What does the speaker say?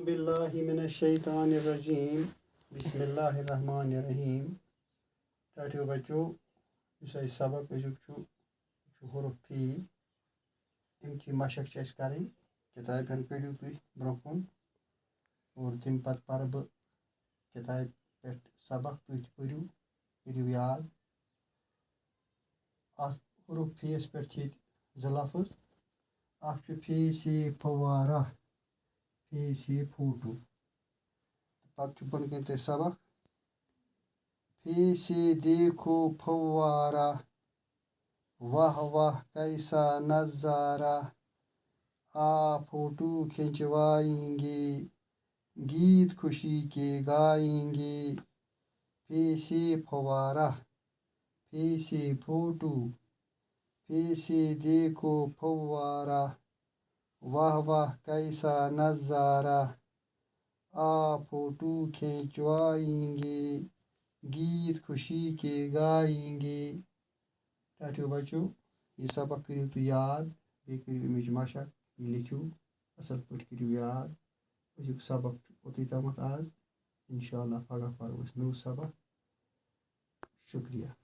बिल्लाहि मिनश्शैतानिर्रजीम बिस्मिल्लाहिर्रहमानिर्रहीम। टाटियो बच्चों इस सबक अजुक हुरुफ फी अमची मशक करें किताबन कड़ियो तुम ब्रो कुन और तम पत पर बह किताब पे सबक तुम पर्यु करियो याद। हुरुफ फीस पे ज लफ्ज फी से फवारा फी से फोटो पत बन कन सबक फी से देखो फवारा वाह वाह कैसा नज़ारा आ फोटो खिंचवाएंगे गीत खुशी के गाएंगे। फी से फवारा फी से फोटो फी से देखो फवारा वाह वाह कैसा नज़ारा आ फोटो खिंचवाएंगे गीत खुशी के गाएंगे। टाटियो बच्चों ये सबक करियो तो याद बे करियो अमिच मशक ये लिखियो असल पे करियो याद। अजुक सबक ओती तमत आज इंशाअल्लाह पगह परो नो सबक। शुक्रिया।